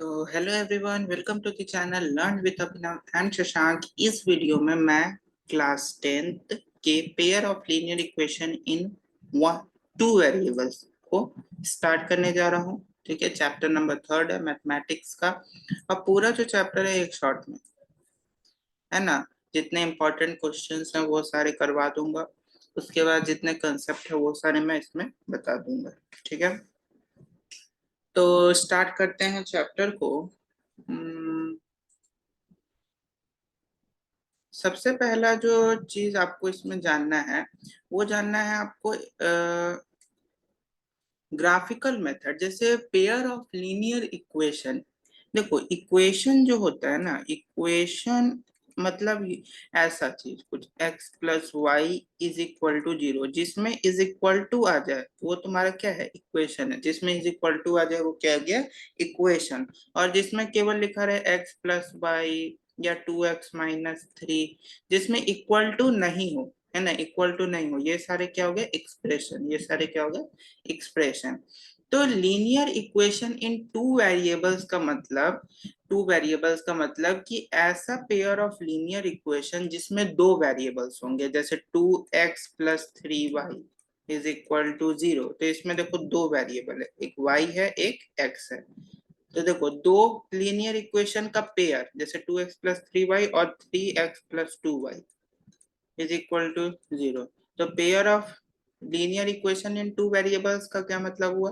तो hello everyone, welcome to the channel learn with Abhinav and Shashank. इस video में मैं क्लास 10th के pair of linear equation in one two variables को start करने जा रहा हूँ। ठीक है, चैप्टर नंबर 3 है मैथमेटिक्स का। अब पूरा जो चैप्टर है एक शॉर्ट में है ना, जितने इंपॉर्टेंट क्वेश्चंस हैं वो सारे करवा दूंगा। उसके बाद जितने कंसेप्ट है वो सारे मैं इसमें बता दूंगा। ठीक है, तो स्टार्ट करते हैं चैप्टर को। सबसे पहला जो चीज आपको इसमें जानना है वो जानना है आपको ग्राफिकल मेथड। जैसे पेयर ऑफ लीनियर इक्वेशन, देखो इक्वेशन जो होता है ना, इक्वेशन मतलब ऐसा चीज कुछ x plus y is equal to 0, जिसमें इज इक्वल टू आ जाए वो तुम्हारा क्या है, इक्वेशन है। जिसमें इज इक्वल टू आ जाए वो क्या गया, इक्वेशन। और जिसमें केवल लिखा रहे x प्लस वाई या 2x माइनस 3, जिसमें इक्वल टू नहीं हो, है ना, इक्वल टू नहीं हो, ये सारे क्या हो गए, एक्सप्रेशन। ये सारे क्या हो गए, एक्सप्रेशन। तो linear equation in two variables का मतलब, टू वेरिएबल्स का मतलब कि ऐसा पेयर ऑफ लीनियर इक्वेशन जिसमें दो वेरिएबल्स होंगे। जैसे 2x plus 3y is equal to 0, तो इसमें देखो दो वेरिएबल है, एक y है एक x है। तो देखो दो लीनियर इक्वेशन का पेयर, जैसे 2x प्लस 3y और 3x plus 2y is equal to 0। तो pair of linear equation in two variables का क्या मतलब हुआ,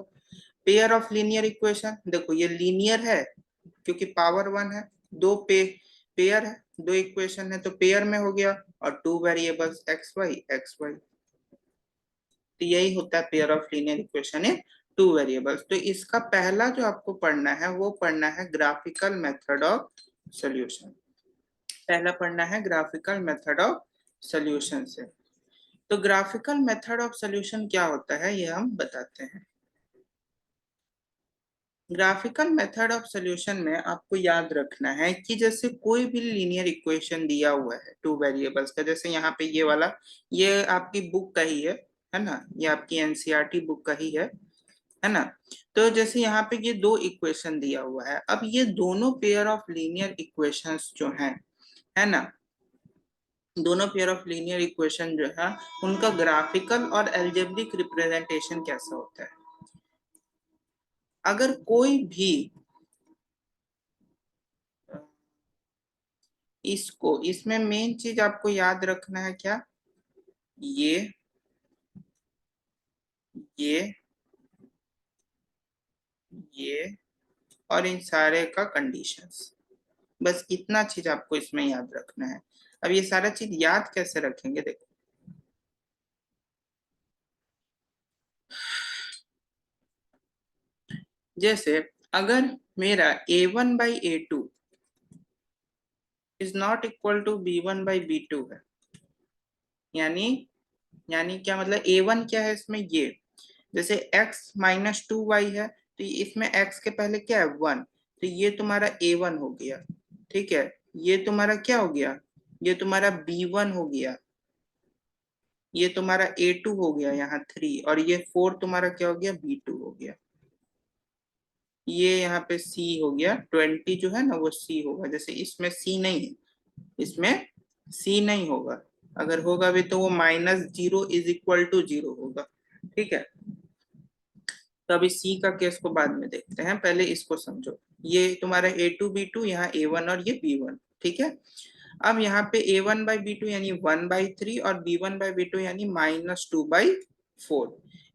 पेयर ऑफ लीनियर इक्वेशन। देखो ये लीनियर है क्योंकि पावर 1 है, दो पेयर है, दो इक्वेशन है तो पेयर में हो गया। और टू वेरिएबल्स एक्स वाई, तो यही होता है pair of linear equation in two variables. तो इसका पहला जो आपको पढ़ना है वो पढ़ना है ग्राफिकल मेथड ऑफ सॉल्यूशन। पहला पढ़ना है ग्राफिकल मेथड ऑफ सॉल्यूशन से। तो ग्राफिकल मेथड ऑफ सॉल्यूशन क्या होता है ये हम बताते हैं। ग्राफिकल मेथड ऑफ सॉल्यूशन में आपको याद रखना है कि जैसे कोई भी लीनियर इक्वेशन दिया हुआ है टू वेरिएबल्स का, जैसे यहाँ पे ये वाला, ये आपकी बुक का ही है ना, ये आपकी एनसीईआरटी बुक का ही है ना। तो जैसे यहाँ पे ये दो इक्वेशन दिया हुआ है, अब ये दोनों पेयर ऑफ लीनियर इक्वेशंस जो हैं, है ना, दोनों पेयर ऑफ लीनियर इक्वेशन जो है उनका ग्राफिकल और एल्जेब्रिक रिप्रेजेंटेशन कैसा होता है। अगर कोई भी इसको, इसमें मेन चीज आपको याद रखना है क्या, ये ये ये और इन सारे का कंडीशंस, बस इतना चीज आपको इसमें याद रखना है। अब ये सारा चीज याद कैसे रखेंगे, देखो जैसे अगर मेरा a1/a2 is not equal to b1/b2 है, यानी यानी क्या मतलब, a1 क्या है इसमें, ये जैसे x माइनस 2y है तो इसमें x के पहले क्या है, 1, तो ये तुम्हारा a1 हो गया। ठीक है, ये तुम्हारा क्या हो गया, ये तुम्हारा b1 हो गया, ये तुम्हारा a2 हो गया यहाँ 3, और ये 4 तुम्हारा क्या हो गया, b2 हो गया। ये यहाँ पे c हो गया, 20 जो है ना वो c होगा। जैसे इसमें c नहीं है, इसमें c नहीं होगा, अगर होगा भी तो वो -0 इज इक्वल टू 0 होगा। ठीक है, तो अभी सी का केस को बाद में देखते हैं, पहले इसको समझो। ये तुम्हारा a2 b2, यहाँ a1 और ये b1। ठीक है, अब यहाँ पे a1/b2 यानी 1/3 और b1/b2 यानी -2/4।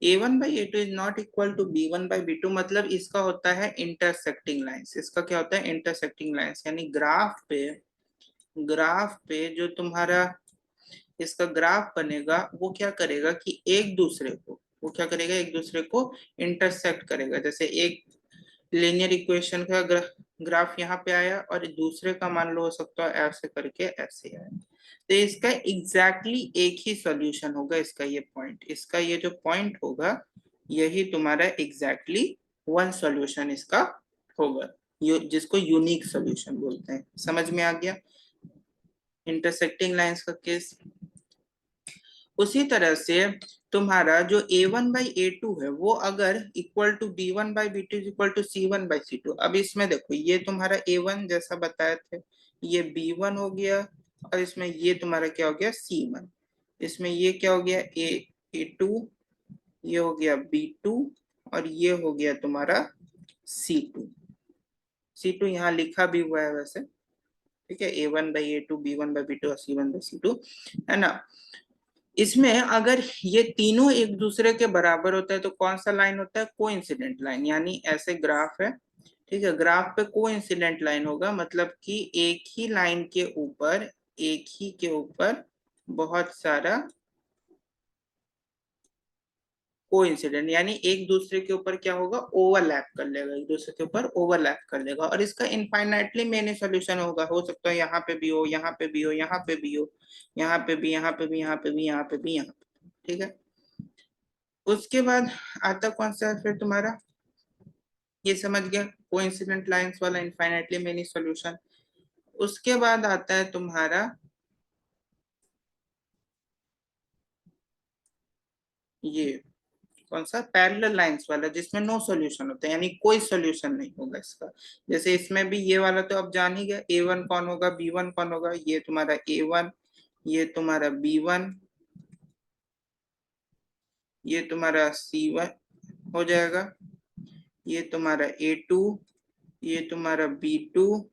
a1/a2 is not equal to b1/b2, मतलब इसका होता है इंटरसेक्टिंग लाइंस। इसका क्या होता है, इंटरसेक्टिंग लाइंस, यानी ग्राफ पे जो तुम्हारा इसका ग्राफ बनेगा वो क्या करेगा कि एक दूसरे को, वो क्या करेगा, एक दूसरे को इंटरसेक्ट करेगा। जैसे एक लीनियर इक्वेशन का ग्राफ यहाँ पे आया और दूसरे का मान लो हो सकता है ऐसे करके ऐसे आया, तो इसका एग्जैक्टली एक ही सॉल्यूशन होगा। इसका ये पॉइंट, इसका ये जो पॉइंट होगा यही तुम्हारा एग्जैक्टली वन सॉल्यूशन इसका होगा, जिसको यूनिक सॉल्यूशन बोलते हैं। समझ में आ गया इंटरसेक्टिंग लाइंस का केस। उसी तरह से तुम्हारा जो a1/a2 है वो अगर equal to b1/b2 is equal to c1/c2। अब इसमें देखो ये तुम्हारा a1 जैसा बताए थे, ये b1 हो गया, और इसमें ये तुम्हारा क्या हो गया c1। इसमें ये क्या हो गया a2, ये हो गया b2, और ये हो गया तुम्हारा c2। c2 यहाँ लिखा भी हुआ है वैसे, ठीक है, a1/a2, b1/b2 और c1/c2, है ना। इसमें अगर ये तीनों एक दूसरे के बराबर होता है तो कौन सा लाइन होता है, कोइंसिडेंट लाइन। यानी ऐसे ग्राफ है, ठीक है, ग्राफ पे कोइंसिडेंट लाइन होगा, मतलब कि एक ही लाइन के ऊपर, एक ही के ऊपर बहुत सारा कोइंसिडेंट, यानी एक दूसरे के ऊपर क्या होगा, ओवरलैप कर लेगा, एक दूसरे के ऊपर ओवरलैप कर लेगा। और इसका इनफाइनाइटली मेनी सॉल्यूशन होगा, हो सकता है यहाँ पे भी हो, यहाँ पे भी हो, यहाँ पे भी हो, यहाँ पे भी, यहाँ पे भी, यहाँ पे भी, यहाँ पे भी, यहाँ पे, ठीक है। उसके बाद आता कौन सा है फिर तुम्हारा, ये समझ गया, कोइंसिडेंट लाइंस वाला इनफाइनाइटली मेनी सॉल्यूशन। उसके बाद आता है तुम्हारा ये कौन सा, पैरेलल लाइंस वाला, जिसमें नो सॉल्यूशन होता है, यानी कोई सॉल्यूशन नहीं होगा इसका। जैसे इसमें भी ये वाला तो अब जान ही गया, a1 कौन होगा, b1 कौन होगा, ये तुम्हारा a1, ये तुम्हारा b1, ये तुम्हारा c1 हो जाएगा, ये तुम्हारा a2, ये तुम्हारा b2,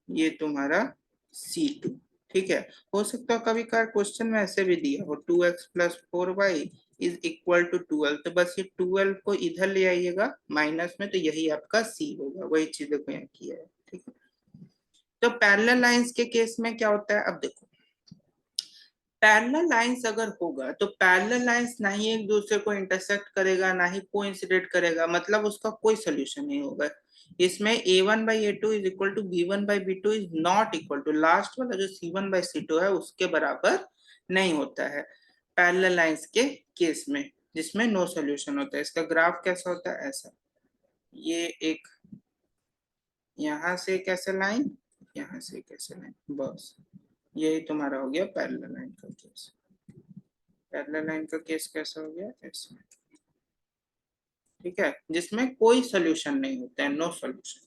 ये तुम्हारा c2, ठीक है। हो सकता है कभी कभार क्वेश्चन में ऐसे भी दिया हो 2x+4y इज इक्वल टू 12, तो बस ये 12 को इधर ले आइएगा माइनस में, तो यही आपका c होगा, वही चीज देखो यहाँ किया है, ठीक है। तो पैरेलल लाइंस के केस में क्या होता है, अब देखो पैरेलल लाइंस अगर होगा तो पैरेलल लाइंस ना ही एक दूसरे को इंटरसेक्ट करेगा, ना ही कोइंसिडेंट करेगा, मतलब उसका कोई सोल्यूशन नहीं होगा। इसमें a1/a2 is equal to b1/b2 is not equal to, last वाला जो c1/c2 है उसके बराबर नहीं होता है पैरेलल लाइंस के केस में, जिसमें नो सोल्यूशन होता है। इसका ग्राफ कैसा होता है, ऐसा, ये एक यहाँ से कैसे लाइन, यहाँ से कैसे लाइन, बस यही तुम्हारा हो गया पैरेलल लाइन का केस। पैरेलल लाइन का केस कैसा हो गया, ऐसे, ठीक है, जिसमें कोई सोल्यूशन नहीं होता है, नो सोल्यूशन।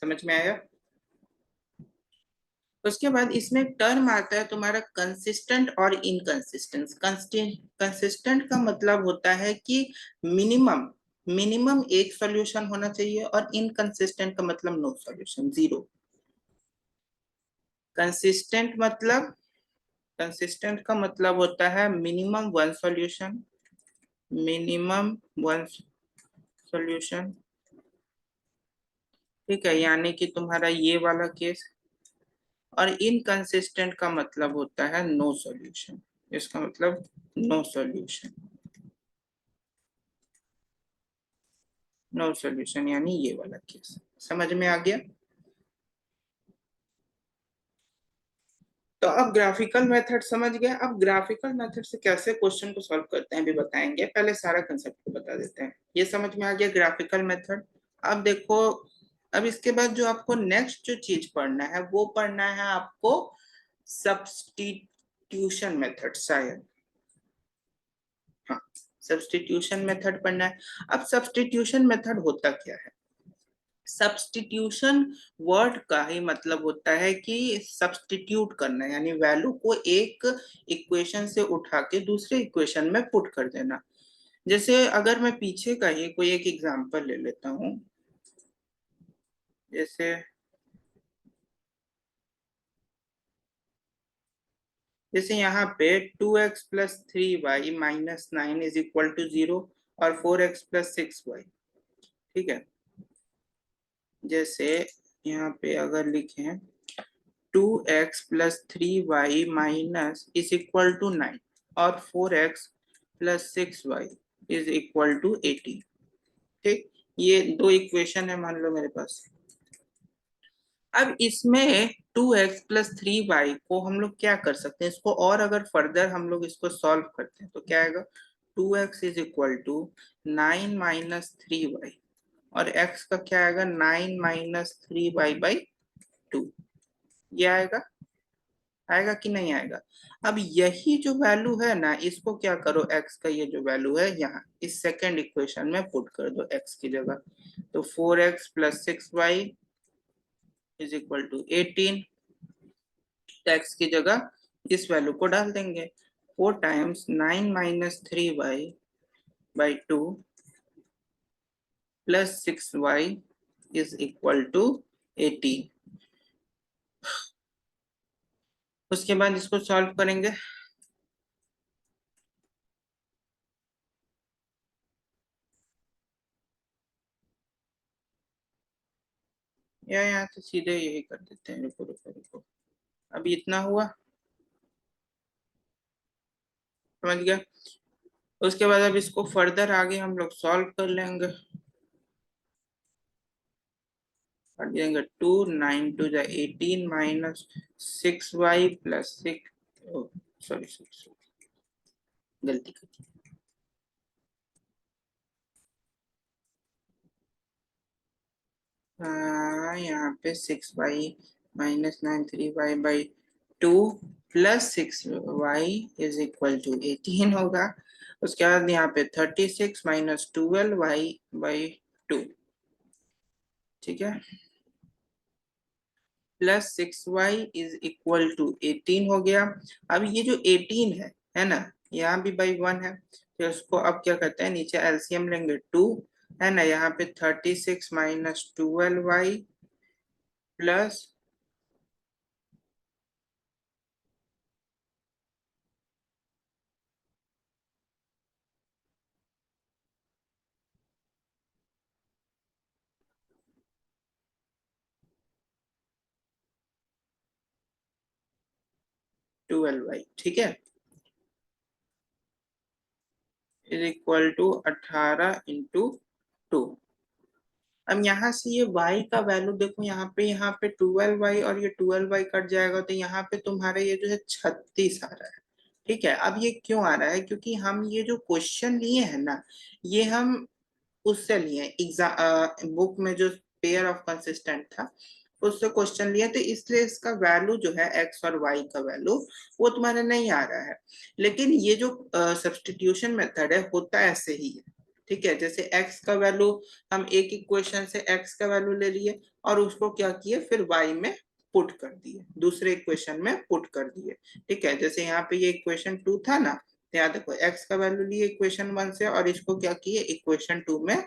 समझ में आया। उसके बाद इसमें टर्म आता है तुम्हारा कंसिस्टेंट और इनकंसिस्टेंट। कंसिस्टेंट का मतलब होता है कि मिनिमम मिनिमम एक सॉल्यूशन होना चाहिए, और इनकंसिस्टेंट का मतलब नो सॉल्यूशन, जीरो। कंसिस्टेंट मतलब, कंसिस्टेंट का मतलब होता है minimum one solution, minimum one solution, ठीक है, यानी कि तुम्हारा ये वाला केस। और इनकंसिस्टेंट का मतलब होता है नो सॉल्यूशन, इसका मतलब नो सॉल्यूशन, नो सॉल्यूशन यानी ये वाला केस। समझ में आ गया। तो अब ग्राफिकल मेथड समझ गए। अब ग्राफिकल मेथड से कैसे क्वेश्चन को सॉल्व करते हैं भी बताएंगे, पहले सारा कंसेप्ट को बता देते हैं। ये समझ में आ गया ग्राफिकल मेथड। अब देखो, अब इसके बाद जो आपको नेक्स्ट जो चीज पढ़ना है वो पढ़ना है आपको सब्स्टिट्यूशन मेथड, शायद, हाँ, सब्स्टिट्यूशन मेथड पढ़ना है। अब सब्स्टिट्यूशन मेथड होता क्या है, सब्स्टिट्यूशन वर्ड का ही मतलब होता है कि सब्स्टिट्यूट करना, यानी वैल्यू को एक इक्वेशन से उठा के दूसरे इक्वेशन में पुट कर देना। जैसे अगर मैं पीछे का ही कोई एक एग्जांपल ले लेता हूँ, जैसे जैसे यहाँ पे 2x+3y-9 इज इक्वल टू 0, और 4x+6y, ठीक है। जैसे यहाँ पे अगर लिखें 2x+3y- इज इक्वल टू 9, और 4x+6y इज इक्वल टू 18, ठीक। ये दो इक्वेशन है मान लो मेरे पास। अब इसमें 2x+3y को हम लोग क्या कर सकते हैं, इसको और अगर फर्दर हम लोग इसको सॉल्व करते हैं तो क्या आएगा, 2x is equal to 9 - 3y, और x का क्या आएगा, 9 - 3y/2, ये आएगा। आएगा कि नहीं आएगा? अब यही जो वैल्यू है ना, इसको क्या करो, एक्स का ये जो वैल्यू है यहाँ इस सेकेंड इक्वेशन में पुट कर दो एक्स की जगह। तो 4x + 6y is equal to 18। X की जगह इस वैल्यू को डाल देंगे। 4 × 9 - 3y/2 + 6y is equal to 18। उसके बाद इसको सॉल्व करेंगे। या यहाँ से सीधे यही कर देते हैं, रुको रुको रुको। अभी इतना हुआ, समझ गया। उसके बाद अब इसको फर्दर आगे हम लोग सॉल्व कर लेंगे। कर देंगे 2 9 2 18 -6y + 6, सॉरी सॉरी गलती कर दी। यहाँ पे 6y - 9 3y/2 + 6y is equal to 18 होगा। उसके बाद यहाँ पे 36 - 12y/2, ठीक है, +6y इज इक्वल टू 18 हो गया। अब ये जो 18 है ना, यहाँ भी बाई 1 है, तो उसको अब क्या करते हैं, नीचे एलसीएम लेंगे 2, है ना, यहाँ पे 36 - 12y प्लस 12y, ठीक है, इज इक्वल टू 18 × 2। अब यहाँ से ये y का वैल्यू देखो, यहाँ पे 12y और ये 12y कट जाएगा, तो यहाँ पे तुम्हारा ये जो है 36 आ रहा है। ठीक है, अब ये क्यों आ रहा है, क्योंकि हम ये जो क्वेश्चन लिए हैं ना, ये हम उससे लिए एग्जाम बुक में जो पेयर ऑफ कंसिस्टेंट था उससे क्वेश्चन लिए, तो इसलिए इसका वैल्यू जो है एक्स और वाई का वैल्यू वो तुम्हारा नहीं आ रहा है। लेकिन ये जो सब्स्टिट्यूशन मेथड है होता ऐसे ही है। ठीक है, जैसे एक्स का वैल्यू हम एक इक्वेशन से एक्स का वैल्यू ले लिए और उसको क्या किए, फिर वाई में पुट कर दिए, दूसरे इक्वेशन में पुट कर दिए। ठीक है, जैसे यहाँ पे ये इक्वेशन 2 था ना, तो याद रखो एक्स का वैल्यू लिए इक्वेशन 1 से और इसको क्या किए, इक्वेशन 2 में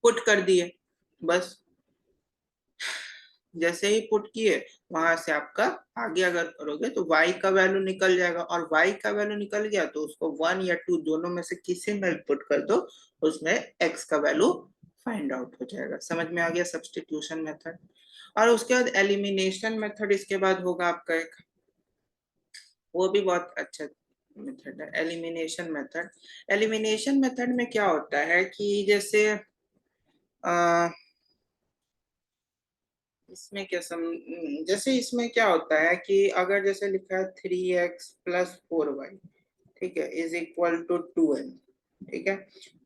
पुट कर दिए। बस जैसे ही पुट किए वहां से आपका आगे अगर करोगे तो y का वैल्यू निकल जाएगा, और y का वैल्यू निकल गया तो उसको 1 या 2 दोनों में से किसी में पुट कर दो, उसमें x का वैल्यू फाइंड आउट हो जाएगा। समझ में आ गया सब्स्टिट्यूशन मेथड। और उसके बाद एलिमिनेशन मेथड इसके बाद होगा आपका एक, वो भी बहुत अच्छा मेथड है, एलिमिनेशन मेथड। एलिमिनेशन मेथड में क्या होता है कि जैसे इसमें क्या जैसे इसमें क्या होता है कि अगर जैसे लिखा है 3x + 4y, ठीक है, इज इक्वल टू 2n, ठीक है,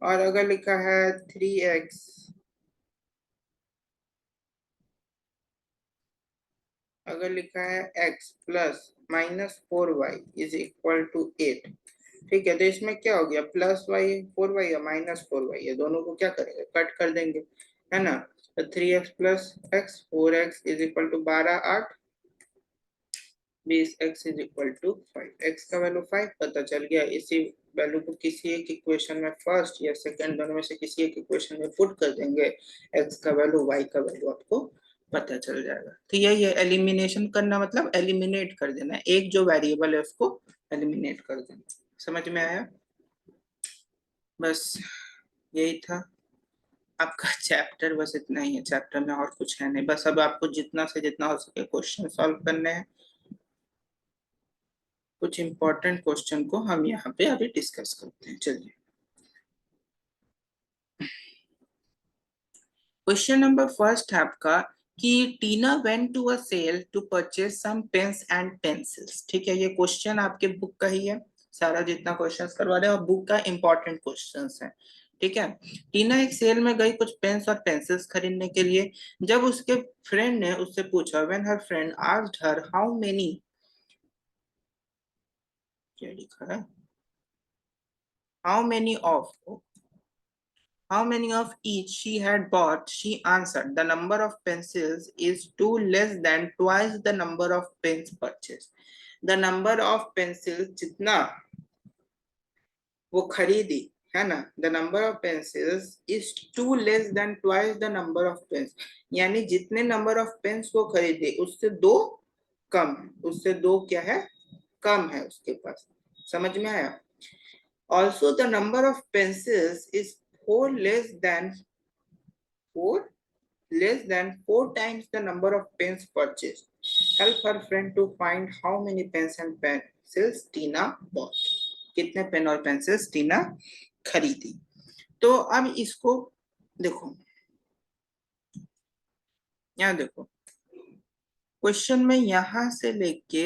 और अगर लिखा है 3x, अगर लिखा है x +-4y is equal to 8, ठीक है, तो इसमें क्या हो गया, +y 4y या -4y, ये दोनों को क्या करेंगे, कट कर देंगे, है ना। तो 3x + x 4x is equal to 12 8 20, x is equal to 5, x का वैल्यू 5 पता चल गया। इसी वैल्यू को किसी एक इक्वेशन में, फर्स्ट या सेकंड दोनों में से किसी एक इक्वेशन में पुट कर देंगे, x का वैल्यू y का वैल्यू आपको पता चल जाएगा। तो यही है एलिमिनेशन करना, मतलब एलिमिनेट कर देना, एक जो वेरिएबल है उसको एलिमिनेट कर देना। समझ में आया? बस यही था आपका चैप्टर, बस इतना ही है चैप्टर में, और कुछ है नहीं। बस अब आपको जितना से जितना हो सके क्वेश्चन सॉल्व करने हैं। कुछ इंपॉर्टेंट क्वेश्चन को हम यहाँ पे अभी डिस्कस करते हैं, चलिए। क्वेश्चन नंबर फर्स्ट है आपका कि Tina went to a sale to purchase some pens and pencils. ठीक है, ये क्वेश्चन आपके बुक का ही है, सारा जितना क्वेश्चंस करवा रहे हैं और बुक का इंपॉर्टेंट क्वेश्चंस है। ठीक है। टीना एक सेल में गई कुछ पेन्स और पेंसिल्स खरीदने के लिए। जब उसके फ्रेंड ने उससे पूछा, when her friend asked her how many, क्या लिखा है, how many of, how many of each she had bought, she answered, the number of pencils is two less than twice the number of pens purchased. The number of pencils जितना वो खरीदी है ना, the number of pencils is two less than twice the number of pens, यानी जितने number of pens वो खरीदे उससे दो कम है, उससे दो क्या है, कम है उसके पास। समझ में आया? Also the number of pencils is four less than four four times the number of pens purchased. Help her friend to find how many pens and pencils Tina bought. कितने पेन और पेंसिल्स टीना खरीदी। तो अब इसको देखो, यहाँ देखो question में यहां से लेके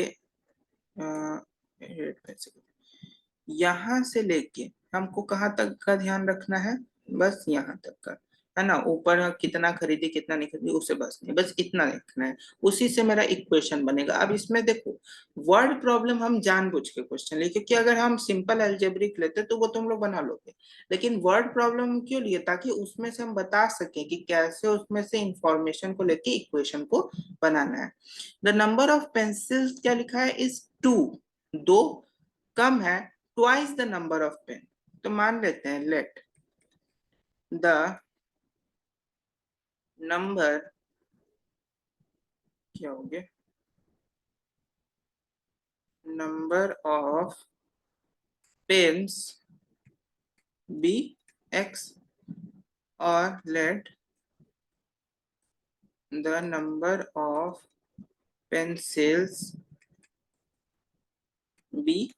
यहां से लेके हमको कहाँ तक का ध्यान रखना है, बस यहाँ तक का, है ना। ऊपर कितना खरीदी कितना नहीं खरीदी उसे बस नहीं, बस इतना देखना है, उसी से मेरा इक्वेशन बनेगा। अब इसमें देखो वर्ड प्रॉब्लम हम जानबूझ के क्वेश्चन लिए, क्योंकि अगर हम सिंपल अलजेब्रिक लेते तो वो तुम लोग बना लोगे, लेकिन वर्ड प्रॉब्लम क्यों लिए, ताकि उसमें से हम बता सकें कि कैसे उसमें से इंफॉर्मेशन को लेके इक्वेशन को बनाना है। द नंबर ऑफ पेंसिल्स क्या लिखा है, इज टू, दो कम है, twice the number of pen. तो मान लेते हैं लेट द नंबर, क्या हो गया, number of pens be x, और let the number of pencils be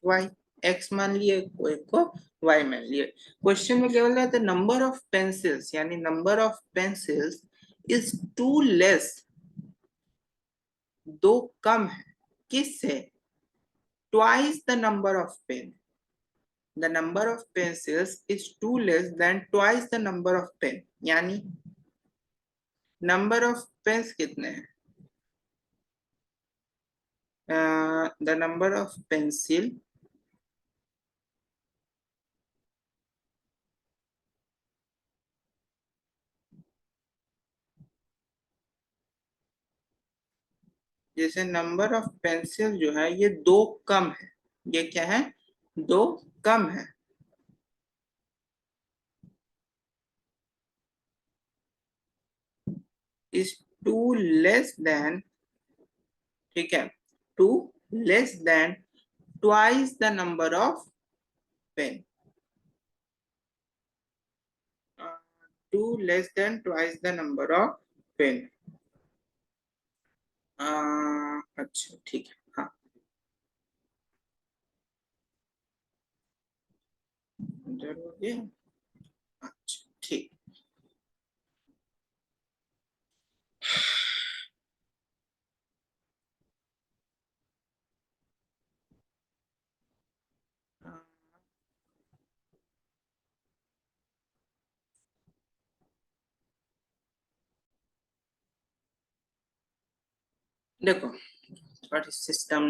Y. X मान लिए, कोई को वाई मान लिए। क्वेश्चन में क्या बोल रहा था, नंबर ऑफ पेंसिल्स, यानी number of pencils is two less, दो कम है, किससे, twice the number of pen. The number of pencils is two less than twice the number of pen, यानी नंबर ऑफ पेन्स कितने हैं, द नंबर ऑफ पेंसिल जैसे number of pencil जो है ये दो कम है, ये क्या है, दो कम है, इज टू लेस देन, ठीक है, two less than twice the number of pen, two less than twice the number of pen. अच्छा ठीक है, हाँ इधर हो गया, अच्छा ठीक। देखो और सिस्टम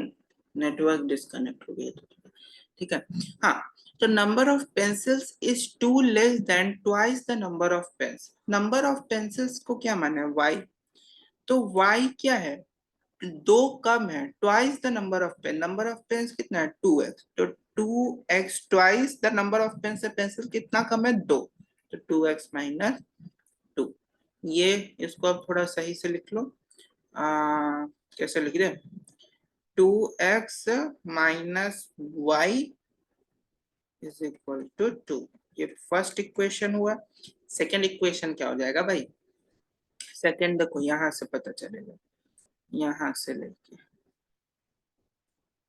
नेटवर्क डिस्कनेक्ट हो गया तो, ठीक है। हाँ, तो number of pencils is two less than twice the number of pens. Number of pencils को क्या माना है, वाई, तो वाई क्या है, दो कम है, twice the number of pen, number of pens कितना है, टू एक्स, तो two x twice the number of pen से पेंसिल कितना कम है, दो, तो टू एक्स माइनस टू। ये इसको अब थोड़ा सही से लिख लो, कैसे लिख रहे, two x minus Y is equal to two. ये फर्स्ट इक्वेशन हुआ। सेकेंड इक्वेशन क्या हो जाएगा भाई, सेकेंड देखो यहां से पता चलेगा, यहां से लेके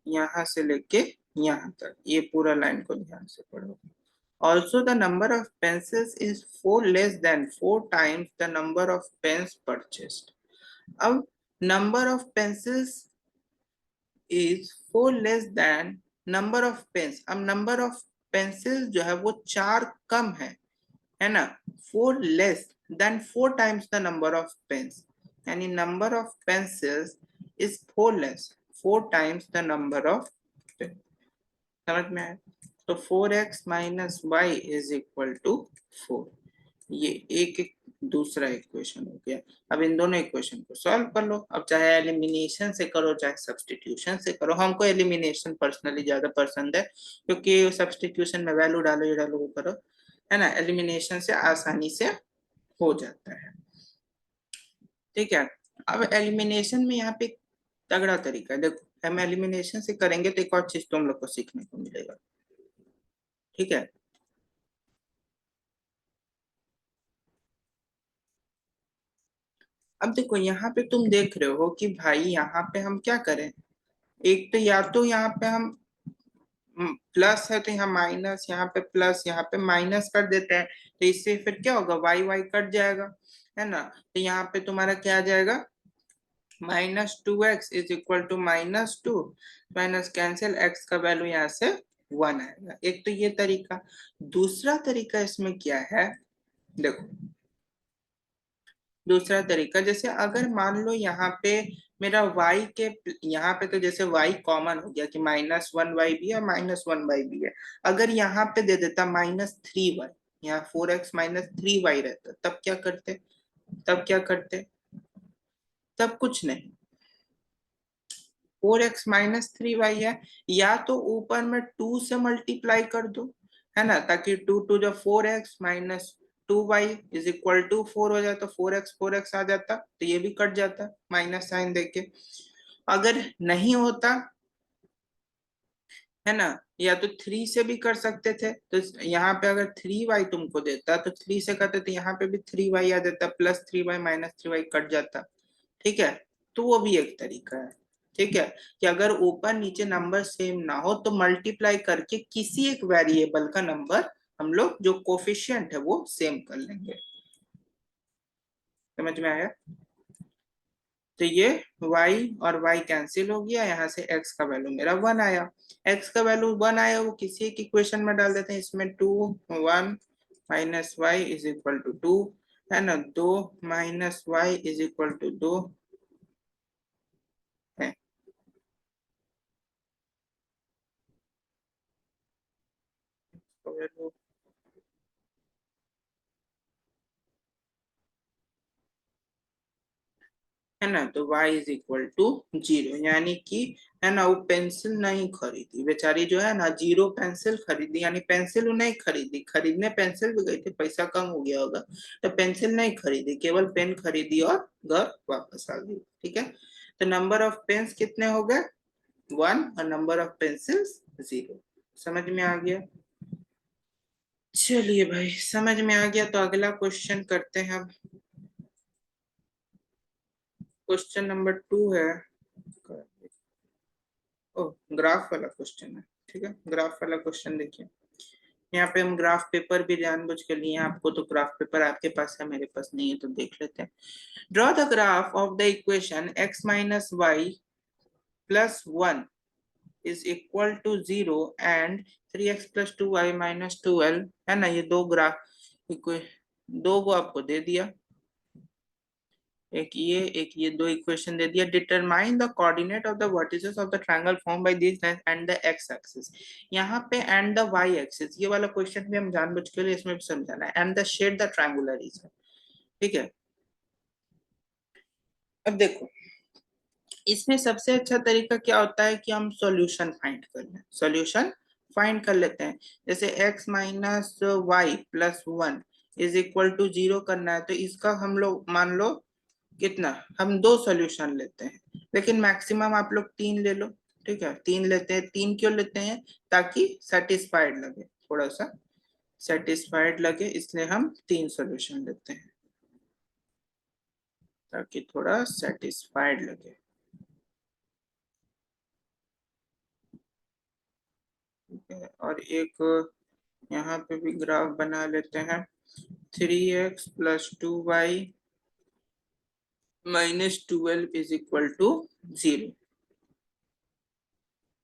यहां से लेके यहाँ तक, ये पूरा लाइन को ध्यान से पढ़ो। Also the number of pencils is four less than four times the number of pens purchased. अब number of pencils is four less than number of pens, अब number of पेंसिल जो है वो 4 कम है ना, 4 less than 4 times the number of pens, यानी number of pencils is 4 less 4 times the number of pen. समझ में आया? तो 4x minus Y is equal to 4। ये एक दूसरा इक्वेशन हो गया। अब इन दोनों इक्वेशन को सॉल्व कर लो। अब चाहे एलिमिनेशन से करो चाहे सब्स्टिट्यूशन से करो, हमको एलिमिनेशन पर्सनली ज्यादा पसंद है, क्योंकि सब्स्टिट्यूशन में वैल्यू डालो ये डालो वो करो, है ना, एलिमिनेशन से आसानी से हो जाता है। ठीक है, अब एलिमिनेशन में यहाँ पे तगड़ा तरीका है। देखो हम एलिमिनेशन से करेंगे तो एक और चीज तुम लोग को सीखने को मिलेगा। ठीक है, अब देखो यहाँ पे तुम देख रहे हो कि भाई यहाँ पे हम क्या करें, एक तो या तो यहाँ पे हम प्लस है तो यहाँ माइनस, यहाँ पे प्लस यहाँ पे माइनस कर देते हैं, तो इससे फिर क्या होगा, वाई वाई कट जाएगा, है ना। तो यहाँ पे तुम्हारा क्या आ जाएगा, -2x is equal to -2, minus cancel, x का वैल्यू यहाँ से 1 आएगा। एक तो ये तरीका। दूसरा तरीका इसमें क्या है, देखो दूसरा तरीका, जैसे अगर मान लो यहाँ पे मेरा y के, यहाँ पे तो जैसे y कॉमन हो गया कि -1y भी है -1y भी है, अगर यहाँ पे दे देता -3y, यहाँ 4x -3y रहता, तब क्या करते, तब क्या करते, तब कुछ नहीं, 4x -3y है, या तो ऊपर में 2 से मल्टीप्लाई कर दो, है ना, ताकि 2 टू जो 4x -2y is equal to 4 हो जाता, 4x आ जाता, तो ये भी कट जाता माइनस साइन देके। अगर नहीं होता, है ना, या तो 3 से भी कर सकते थे, तो यहाँ पे अगर 3y तुमको देता तो 3 से करते तो यहाँ पे भी 3y आ जाता, +3y -3y कट जाता। ठीक है, तो वो भी एक तरीका है। ठीक है, कि अगर ऊपर नीचे नंबर सेम ना हो तो मल्टीप्लाई करके किसी एक वेरिएबल का नंबर हम लोग जो कोफिशिएंट है वो सेम कर लेंगे। समझ में आया? तो ये y और y कैंसिल हो गया, यहाँ से x का वैल्यू मेरा 1 आया, x का वैल्यू 1 आया वो किसी एक इक्वेशन में डाल देते हैं, इसमें 2 1 minus Y is equal to 2, है ना, 2 minus Y is equal to 2 है। तो है ना, तो y इज इक्वल टू 0, यानी कि, है ना, वो पेंसिल नहीं खरीदी बेचारी, जो है ना 0 पेंसिल खरीदी, यानी पेंसिल नहीं खरीदी, खरीदने पेंसिल भी गई थी, पैसा कम हो गया होगा, तो पेंसिल नहीं खरीदी, केवल पेन खरीदी और घर वापस आ गई। ठीक है, तो नंबर ऑफ पेन्स कितने हो गए, 1, और नंबर ऑफ पेंसिल्स 0। समझ में आ गया? चलिए भाई, समझ में आ गया तो अगला क्वेश्चन करते हैं हम। क्वेश्चन नंबर 2 है, ओ ग्राफ वाला क्वेश्चन है। ठीक है, ग्राफ वाला क्वेश्चन देखिए, यहाँ पे हम ग्राफ पेपर भी जानबूझ के लिए, आपको तो ग्राफ पेपर आपके पास है मेरे पास नहीं है, तो देख लेते हैं। Draw the graph of the equation x minus y plus 1 is equal to 0 and 3x plus 2y minus 12, है ना, ये दो ग्राफ, दो को आपको दे दिया, एक ये दो इक्वेशन दे दिया। Determine the coordinate of the vertices of the triangle form by this and the x axis, यहाँ पे एंड द वाई एक्सिस, ये वाला क्वेश्चन भी हम जानबूझ के लिए इसमें भी समझाना है, and the shade the triangular region. ठीक है, अब देखो इसमें सबसे अच्छा तरीका क्या होता है कि हम सॉल्यूशन फाइंड कर लें, सॉल्यूशन फाइंड कर लेते हैं। जैसे x minus y plus 1 is equal to 0 करना है, तो इसका हम लोग मान लो कितना, हम दो सॉल्यूशन लेते हैं, लेकिन मैक्सिमम आप लोग 3 ले लो। ठीक है, 3 लेते हैं, 3 क्यों लेते हैं, ताकि सेटिस्फाइड लगे, थोड़ा सा सेटिस्फाइड लगे, इसलिए हम 3 सॉल्यूशन लेते हैं, ताकि थोड़ा सेटिस्फाइड लगे। ठीक है, और एक यहाँ पे भी ग्राफ बना लेते हैं, 3x plus 2y -12 is equal to 0,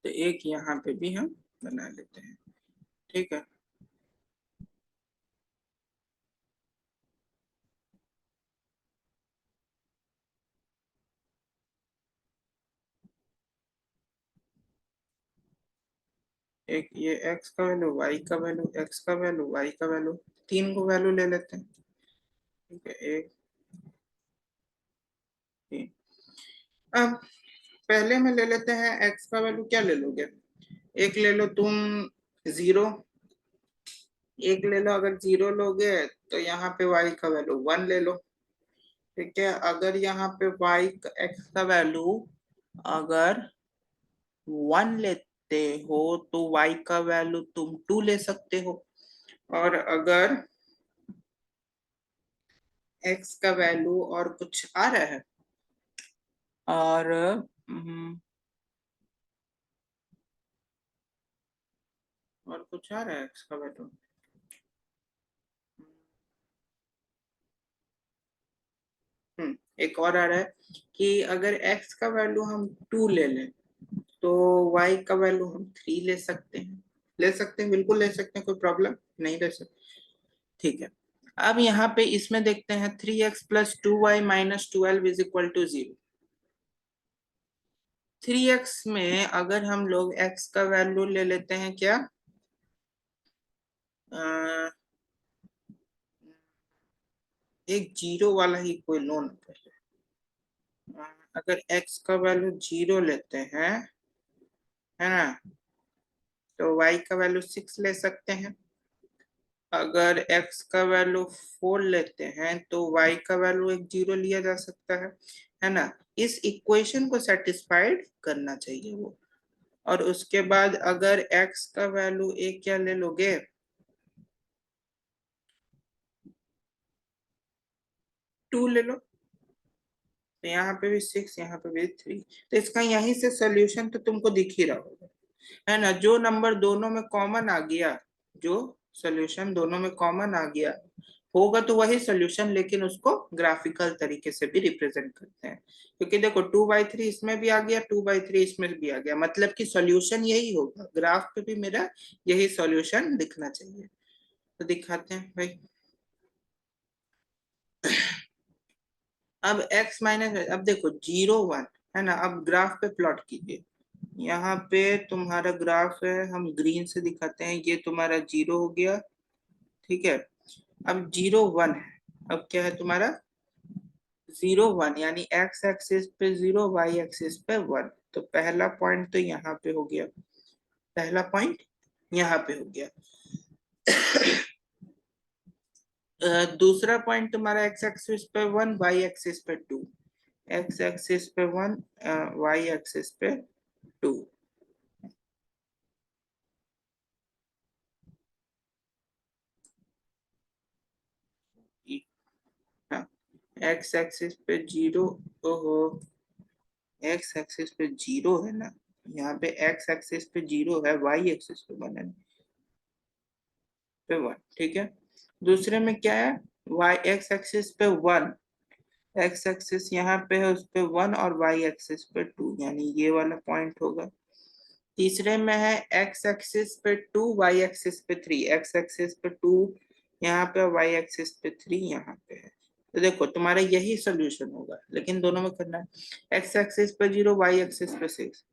तो एक यहाँ पे भी हम बना लेते हैं। ठीक है। एक ये x का वैल्यू, y का वैल्यू, x का वैल्यू, y का वैल्यू, तीन को वैल्यू ले लेते हैं। ठीक है, एक, तीन। अब पहले में ले लेते हैं x का वैल्यू, क्या ले लोगे? एक ले लो तुम, जीरो। एक ले लो, अगर जीरो लोगे तो यहाँ पे y का वैल्यू वन ले लो। ठीक है, अगर यहाँ पे x का वैल्यू अगर वन लेते हो तो y का वैल्यू तुम टू ले सकते हो। और अगर x का वैल्यू और कुछ आ रहा है, और और कुछ आ रहा है x का वैल्यू, एक और आ रहा है कि अगर x का वैल्यू हम टू ले लें तो y का वैल्यू हम थ्री ले सकते हैं। ले सकते हैं, बिल्कुल ले सकते हैं, कोई प्रॉब्लम नहीं, ले सकते। ठीक है, अब यहाँ पे इसमें देखते हैं 3x + 2y - 12 = 0। 3x में अगर हम लोग x का वैल्यू ले लेते हैं क्या, अ, एक जीरो वाला ही कोई लो ना पहले। अगर x का वैल्यू जीरो लेते हैं, है ना, तो y का वैल्यू सिक्स ले सकते हैं। अगर x का वैल्यू फोर लेते हैं तो y का वैल्यू एक जीरो लिया जा सकता है ना। इस इक्वेशन को सेटिस्फाइड करना चाहिए वो। और उसके बाद अगर x का वैल्यू एक क्या ले लोगे, टू ले लो। तो यहाँ पे भी सिक्स, यहाँ पे भी थ्री। तो इसका यहीं से सोल्यूशन तो तुमको दिख ही रहा होगा, है ना। जो नंबर दोनों में कॉमन आ गया, जो सोल्यूशन दोनों में कॉमन आ गया होगा तो वही सोल्यूशन, लेकिन उसको ग्राफिकल तरीके से भी रिप्रेजेंट करते हैं। क्योंकि देखो 2/3 इसमें भी आ गया, 2/3 इसमें भी आ गया, मतलब कि सोल्यूशन यही होगा। ग्राफ पे भी मेरा यही सोल्यूशन दिखना चाहिए। तो दिखाते हैं भाई। अब अब देखो जीरो वन, है ना। अब ग्राफ पे प्लॉट कीजिए। यहाँ पे तुम्हारा ग्राफ है, हम ग्रीन से दिखाते हैं, ये तुम्हारा जीरो हो गया। ठीक है, अब जीरो वन है। अब क्या है तुम्हारा, जीरो वन, यानी एक्स एक्सिस पे जीरो, वाई एक्सिस पे वन। तो पहला पॉइंट तो यहाँ पे हो गया, पहला पॉइंट यहाँ पे हो गया। दूसरा पॉइंट तुम्हारा एक्स एक्सिस पे वन, वाई एक्सिस पे टू। एक्स एक्सिस पे वन, वाई एक्सिस पे टू। हाँ, एक्स एक्सिस पे जीरो। ओहो, एक्स एक्सिस पे जीरो है ना, यहाँ पे एक्स एक्सिस पे जीरो है, वाई एक्सिस पे वन है, पे वन। ठीक है, दूसरे में क्या है, वाई एक्स एक्सिस पे वन, एक्स एक्सिस यहाँ पे है उस पे वन, और वाई एक्सिस पे टू, यानी ये वाला पॉइंट होगा। तीसरे में है एक्स एक्सिस पे टू, वाई एक्सिस पे थ्री, एक्स एक्सिस पे टू यहाँ पे, वाई एक्सिस पे थ्री यहाँ पे है। तो देखो तुम्हारा यही सोल्यूशन होगा, लेकिन दोनों में करना है। एक्स एक्सिस पे जीरो, वाई एक्सिस पे सिक्स,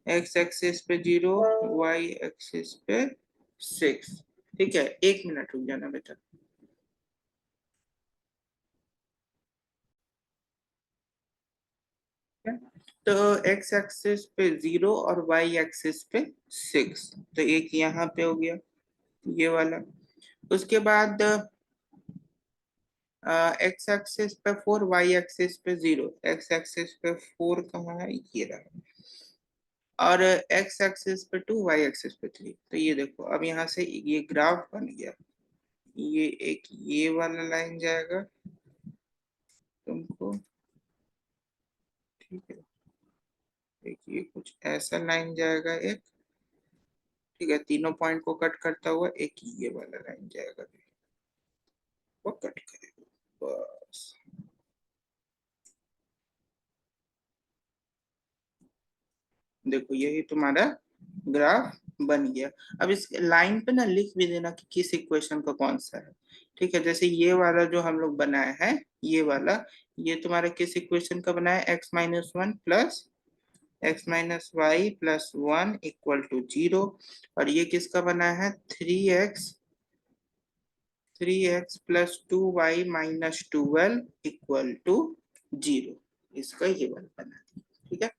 एक्स एक्सिस पे जीरो, वाई एक्सिस पे सिक्स। ठीक है, एक मिनट रुक जाना बेटा। तो एक्स एक्सिस पे जीरो और वाई एक्सिस पे सिक्स, तो एक यहाँ पे हो गया, ये वाला। उसके बाद एक्स एक्सिस पे फोर, वाई एक्सिस पे जीरो। एक्स एक्सिस पे फोर कहाँ है, ये रहा। और एक्स एक्सिस पे टू, वाई एक्सिस पे थ्री। तो ये देखो, अब यहाँ से ये ग्राफ बन गया। ये एक ये वाला लाइन जाएगा तुमको, ठीक है। एक ये कुछ ऐसा लाइन जाएगा एक, ठीक है, तीनों पॉइंट को कट करता हुआ एक ये वाला लाइन जाएगा, वो कट करेगा बस। देखो यही तुम्हारा ग्राफ बन गया। अब इस लाइन पे ना लिख भी देना कि किस इक्वेशन का कौन सा है। ठीक है, जैसे ये वाला जो हम लोग बनाए हैं, ये वाला, ये तुम्हारा किस इक्वेशन का बना है, x-1 plus x-y+1 equal to 0। और ये किसका बना है, 3x+2y-12 इक्वल टू 0। इसका ये वाला बना है। ठीक है,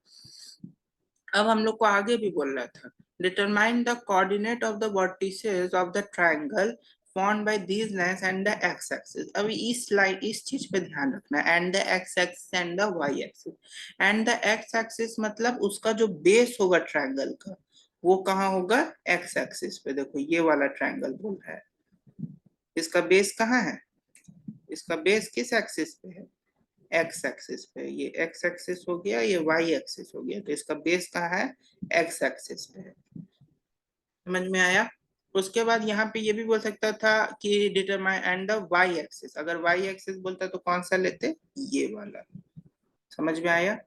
अब हम लोग को आगे भी बोल रहा था, determine the coordinate of the vertices of the triangle formed by these lines and the x axis. अभी इस लाइन, इस चीज पे ध्यान रखना, and the x axis and the y axis. And the x axis मतलब उसका जो बेस होगा ट्रायंगल का, वो कहाँ होगा, एक्स एक्सिस पे। देखो ये वाला ट्रायंगल बोल रहा है, इसका बेस कहाँ है, इसका बेस किस एक्सिस पे है, एक्स एक्सिस पे। ये एक्स एक्सिस हो गया, ये वाई एक्सिस हो गया, तो इसका बेस कहाँ है, एक्स एक्सिस पे है। समझ में आया। उसके बाद यहाँ पे ये भी बोल सकता था कि determine and the y axis. अगर वाई एक्सिस बोलता तो कौन सा लेते, ये वाला। समझ में आया।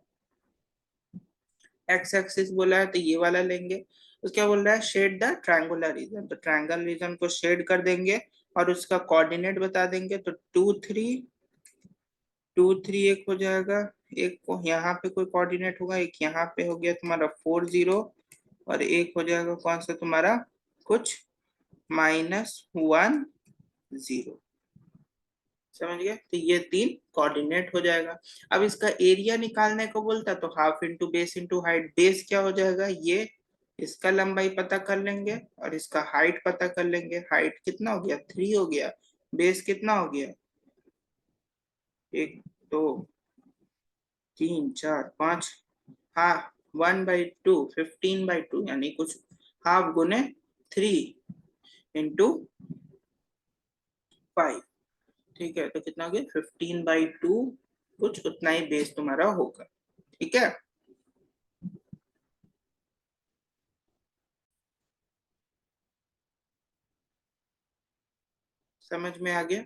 एक्स एक्सिस बोला है तो ये वाला लेंगे। उसके क्या बोल रहा है, शेड द ट्रायंगुलर रीजन, तो ट्रायंगल रीजन को शेड कर देंगे और उसका कोऑर्डिनेट बता देंगे। तो 2 3 एक हो जाएगा, एक को यहाँ पे कोई कोऑर्डिनेट होगा, एक यहाँ पे हो गया तुम्हारा 4 0, और एक हो जाएगा कौन सा तुम्हारा, कुछ -1 0। समझ गया, तो ये 3 कोऑर्डिनेट हो जाएगा। अब इसका एरिया निकालने को बोलता तो half into base into height. Base क्या हो जाएगा, ये इसका लंबाई पता कर लेंगे और इसका हाइट पता कर लेंगे। हाइट कितना हो गया, 3 हो गया। बेस कितना हो गया, 1 2 3 4 5, हाँ 1/2, 15/2, यानी कुछ हाफ गुने 3 × 5। ठीक है, तो कितना हो गया, 15/2, कुछ उतना ही बेस तुम्हारा होगा। ठीक है, समझ में आ गया।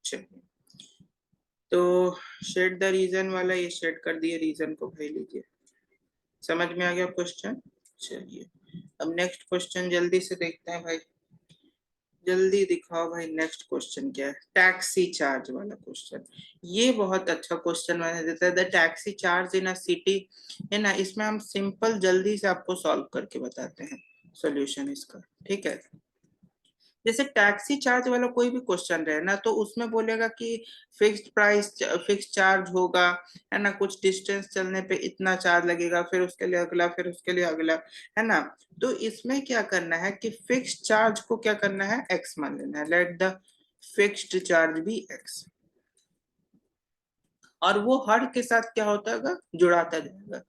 चलिए, तो शेड द रीजन वाला ये शेड कर दिए, रीजन को भाई लीजिए। समझ में आ गया क्वेश्चन। चलिए, अब नेक्स्ट क्वेश्चन जल्दी से देखते हैं भाई, जल्दी दिखाओ भाई। नेक्स्ट क्वेश्चन क्या है, टैक्सी चार्ज वाला क्वेश्चन। ये बहुत अच्छा क्वेश्चन मैंने देता है, the taxi charge in a city, है ना। इसमें हम सिंपल जल्दी से आपको सॉल्व करके बताते हैं सॉल्यूशन इसका। ठीक है, जैसे टैक्सी चार्ज वाला कोई भी क्वेश्चन रहे ना, तो उसमें बोलेगा कि फिक्स्ड प्राइस, फिक्स चार्ज होगा, है ना। कुछ डिस्टेंस चलने पे इतना चार्ज लगेगा, फिर उसके लिए अगला, फिर उसके लिए अगला, है ना। तो इसमें क्या करना है कि फिक्स चार्ज को क्या करना है, एक्स मान लेना है। Let the fixed charge be x, और वो हर के साथ क्या होता है, जुड़ाता जाएगा।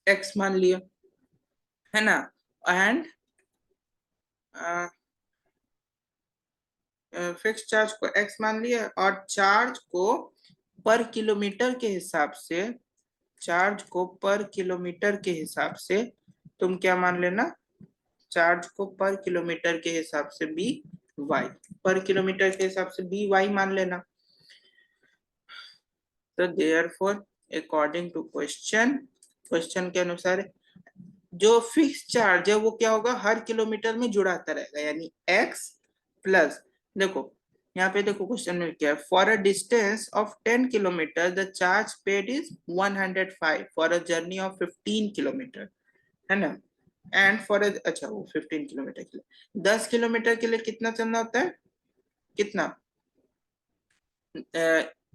एक्स मान लिया, है ना। एंड फिक्स चार्ज को एक्स मान लिया, और चार्ज को पर किलोमीटर के हिसाब से, चार्ज को पर किलोमीटर के हिसाब से तुम क्या मान लेना, चार्ज को पर किलोमीटर के हिसाब से बी वाई, पर किलोमीटर के हिसाब से बी वाई मान लेना। तो therefore according to question, question के अनुसार जो फिक्स चार्ज है वो क्या होगा, हर किलोमीटर में जुड़ाता रहेगा, यानी एक्स प्लस, देखो यहाँ पे देखो क्वेश्चन में क्या है, for a distance of 10 kilometre the charge paid is 105 for a journey of 15 kilometre, है ना। एंड फॉर अच्छा वो 15 किलोमीटर के लिए, 10 किलोमीटर के लिए कितना चलना होता है, कितना,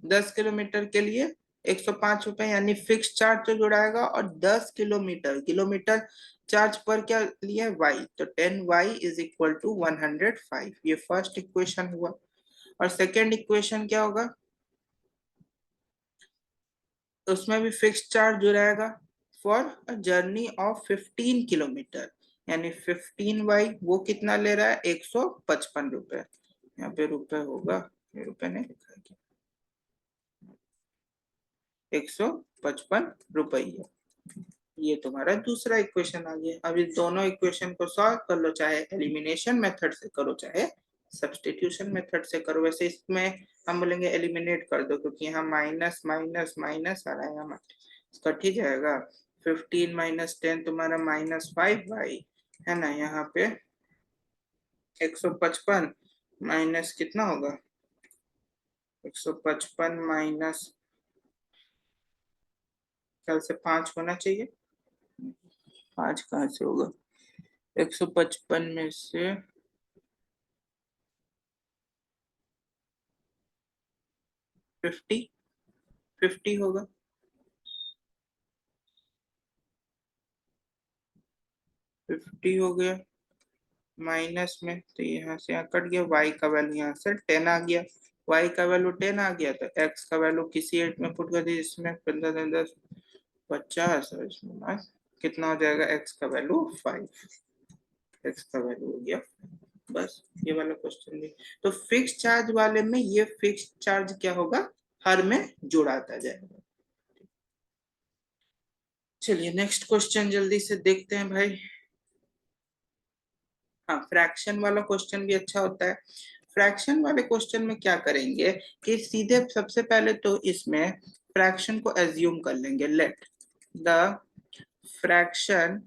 10 किलोमीटर के लिए 105 रुपए, यानी फिक्स चार्ज तो जुड़ाएगा। और 10 किलोमीटर, किलोमीटर चार्ज पर क्या लिया, वाई, तो 10y = 105। ये फर्स्ट इक्वेशन हुआ। और सेकेंड इक्वेशन क्या होगा, उसमें भी फिक्स चार्ज जुड़ाएगा for a journey of 15 kilometre, यानी 15y, वो कितना ले रहा है, 155 रुपए। यहाँ पे रुपए होगा, ये रुपए नहीं लिखा है, 155 रुपये। ये तुम्हारा दूसरा इक्वेशन आ गया। अब इस दोनों इक्वेशन को सॉल्व कर लो, चाहे एलिमिनेशन मेथड से करो चाहे सब्स्टिट्यूशन मेथड से करो। वैसे इसमें हम बोलेंगे एलिमिनेट कर दो, क्योंकि यहाँ माइनस माइनस माइनस आ रहा है, यहाँ इसका ठीक जाएगा। 15 माइनस 10 तुम्हारा -5y है ना। यहाँ पे 155 माइनस कितना होगा, 155 माइनस, कल से 5 होना चाहिए, 5 कहाँ से होगा, 155 में से 50 होगा, 50 हो गया माइनस में, तो यहाँ से यहाँ कट गया, y का वैल्यू यहाँ से 10 आ गया, y का वैल्यू 10 आ गया, तो x का वैल्यू किसी एट में पुट कर दिया, इसमें 15 10 50, और इसमें कितना हो जाएगा, x का वैल्यू 5, x का वैल्यू हो गया। बस ये वाला क्वेश्चन भी, तो फिक्स चार्ज वाले में ये फिक्स चार्ज क्या होगा, हर में जुड़ाता जाएगा। चलिए नेक्स्ट क्वेश्चन जल्दी से देखते हैं भाई। हाँ, फ्रैक्शन वाला क्वेश्चन भी अच्छा होता है। फ्रैक्शन वाले क्वेश्चन में क्या करेंगे कि सीधे सबसे पहले तो इसमें फ्रैक्शन को एज्यूम कर लेंगे, let the fraction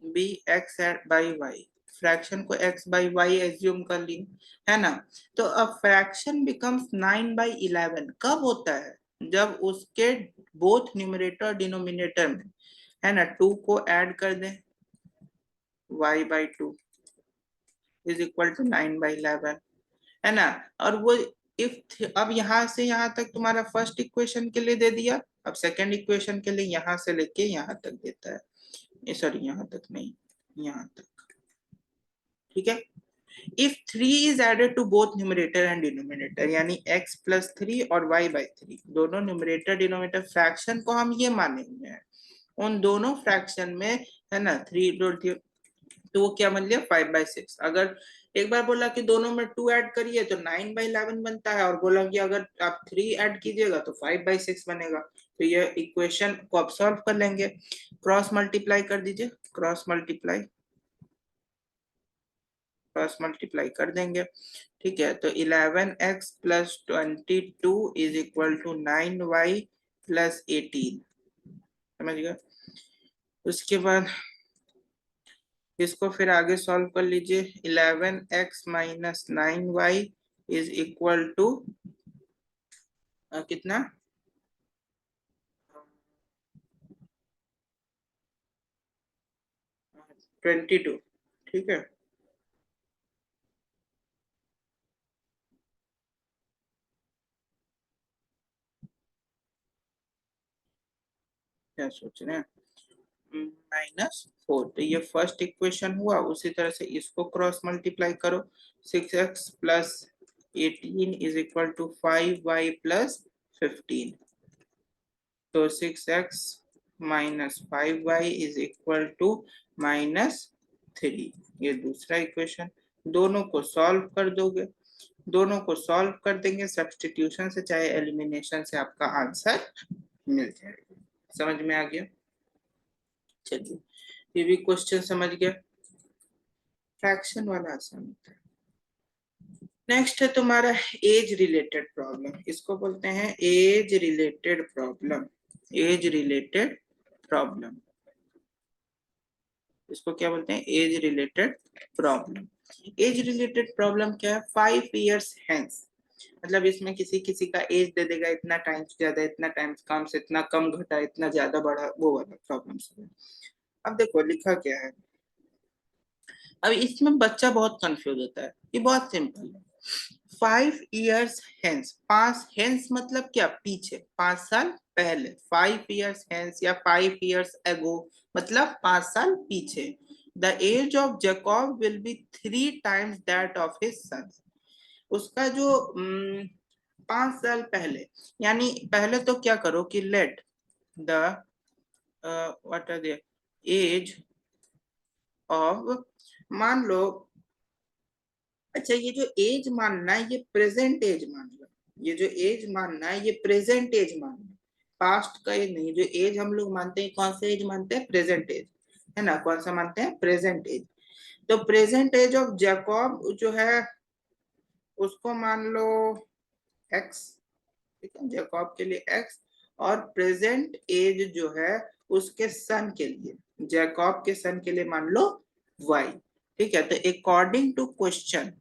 be x by y, fraction को x बाई वाई एज्यूम कर ली, है ना। तो अब फ्रैक्शन बिकम्स 9/11 कब होता है, जब उसके बोथ न्यूमरेटर डिनोमिनेटर में, है ना, 2 को ऐड कर दें, y/2 इज इक्वल टू 9/11, है ना। और वो इफ अब यहाँ से यहाँ तक तुम्हारा फर्स्ट इक्वेशन के लिए दे दिया, अब सेकंड इक्वेशन के लिए यहाँ से लेके यहाँ तक देता है, सॉरी यहाँ तक नहीं, यहाँ तक, ठीक है। If 3 is added to both numerator and denominator, यानी x प्लस 3 और y/3 दोनों न्यूमरेटर डिनोमिनेटर फ्रैक्शन को हम ये माने हुए हैं, उन दोनों फ्रैक्शन में, है ना, 3 तो वो क्या बन लिया, 5/6। अगर एक बार बोला कि दोनों में 2 ऐड करिए तो 9/11 बनता है, और बोला कि अगर आप 3 ऐड कीजिएगा तो 5/6 बनेगा। तो ये इक्वेशन को आप सॉल्व कर लेंगे, क्रॉस मल्टीप्लाई कर दीजिए, क्रॉस मल्टीप्लाई कर देंगे, ठीक है। तो 11x plus 22 is equal to 9y plus 18, समझ गए। उसके बाद इसको फिर आगे सॉल्व कर लीजिए, 11x minus 9y is equal to कितना, 22, ठीक है। क्या सोच रहे हैं, -4, तो ये फर्स्ट इक्वेशन हुआ, उसी तरह से इसको क्रॉस मल्टीप्लाई करो, 6x plus 18 is equal to 5y plus 15, तो 6x minus 5y is equal to -3, ये दूसरा इक्वेशन। दोनों को सॉल्व कर दोगे, दोनों को सॉल्व कर देंगे सब्स्टिट्यूशन से चाहे एलिमिनेशन से, आपका आंसर मिल जाएगा। समझ में आ गया, चलिए ये भी क्वेश्चन समझ गया, फ्रैक्शन वाला आसान होता है। नेक्स्ट है तुम्हारा एज रिलेटेड प्रॉब्लम, इसको बोलते हैं age related problem, age related problem, इसको क्या बोलते हैं, age related problem. Age related problem क्या है, 5 years hence, मतलब इसमें किसी किसी का एज दे देगा इतना टाइम्स ज्यादा, इतना टाइम्स कम, से इतना कम घटा, इतना ज्यादा बढ़ा, वो वाला प्रॉब्लम है। अब देखो लिखा क्या है, अब इसमें बच्चा बहुत कंफ्यूज होता है, ये बहुत सिंपल है। 5 years hence, 5 मतलब क्या, पीछे, 5 साल पहले, 5 years hence या 5 years ago मतलब 5 साल पीछे, the age of Jacob will be 3 times that of his son, उसका जो 5 साल पहले, यानी पहले तो क्या करो कि let the what are the age of, मान लो, अच्छा ये जो एज मानना है ये प्रेजेंट एज मान लो, ये जो एज मानना है ये प्रेजेंट एज मानना है, पास्ट का एज नहीं। जो एज हम लोग मानते हैं, कौन सा एज मानते हैं, प्रेजेंट एज, है ना, कौन सा मानते हैं, प्रेजेंट एज। तो प्रेजेंट एज ऑफ जैकब जो है उसको मान लो एक्स, ठीक है, जैकब के लिए एक्स, और प्रेजेंट एज जो है उसके सन के लिए, जैकब के सन के लिए मान लो y। ठीक है, तो अकॉर्डिंग टू क्वेश्चन,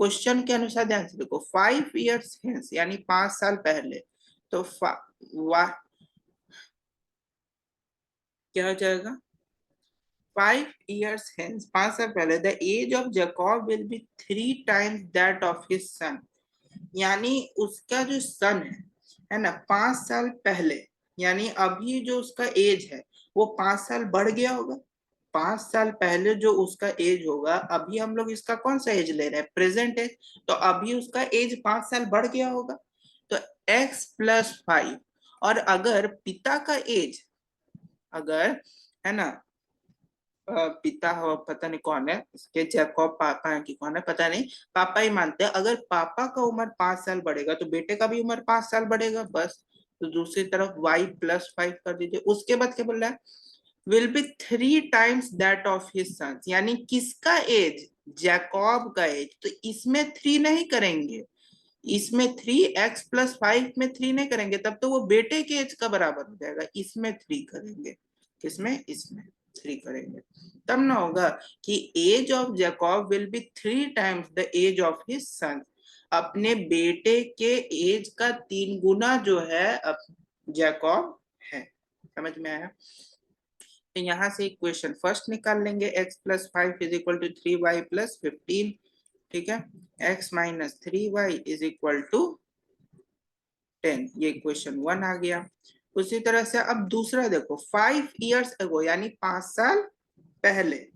क्वेश्चन के अनुसार ध्यान से देखो, 5 years हेंस यानी 5 साल पहले, तो क्या हो जाएगा, 5 years hence, 5 साल पहले, the age of Jacob will be 3 times that of his son. यानी उसका जो सन है ना, 5 साल पहले, यानी अभी जो उसका एज है वो 5 साल बढ़ गया होगा। 5 साल पहले जो उसका एज होगा, अभी हम लोग इसका कौन सा एज ले रहे हैं, प्रेजेंट एज, तो अभी उसका एज 5 साल बढ़ गया होगा। तो x+5, और अगर पिता का एज, अगर, है ना, पिता हो पता नहीं कौन है इसके, जैकब पापा है कि कौन है पता नहीं, पापा ही मानते हैं, अगर पापा का उम्र 5 साल बढ़ेगा तो बेटे का भी उम्र 5 साल बढ़ेगा बस। तो दूसरी तरफ y+5 कर दीजिए। उसके बाद क्या बोल रहा है, will be 3 times that of his son, यानी किसका एज, जैकब का एज, तो इसमें 3 नहीं करेंगे, इसमें 3x+5 में 3 नहीं करेंगे, तब तो वो बेटे के एज का बराबर हो जाएगा, इसमें 3 करेंगे, किसमें, इसमें 3 करेंगे, तब ना होगा कि age of Jacob will be 3 times the age of his son. अपने बेटे के एज का 3 गुना जो है जैकब है। समझ में आया। तो यहाँ से इक्वेशन फर्स्ट निकाल लेंगे, x+5 = 3y+15। ठीक है, x-3y = 10, ये इक्वेशन 1 आ गया। उसी तरह से अब दूसरा देखो, 5 years ago यानी 5 साल पहले,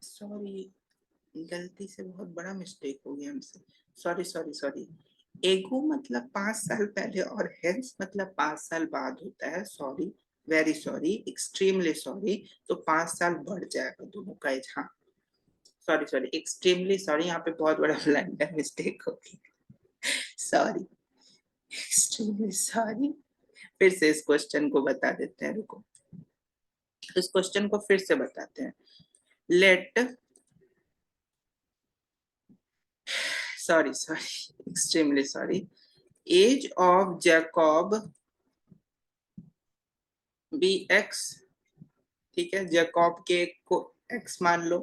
सॉरी, गलती से बहुत बड़ा मिस्टेक हो गया हमसे, सॉरी सॉरी सॉरी। एगो मतलब 5 साल पहले और हेंस मतलब 5 साल बाद होता है, sorry, very sorry, extremely sorry. तो 5 साल बढ़ जाएगा दोनों का एज, हाँ, सॉरी सॉरी, एक्सट्रीमली सॉरी, यहाँ पे बहुत बड़ा ब्लंडर मिस्टेक हो गई, सॉरी, एक्सट्रीमली सॉरी। फिर से इस क्वेश्चन को बता देते हैं, रुको, इस क्वेश्चन को फिर से बताते हैं। Let, sorry sorry, extremely sorry, age of Jacob be x. ठीक है, जैकब के को एक्स मान लो।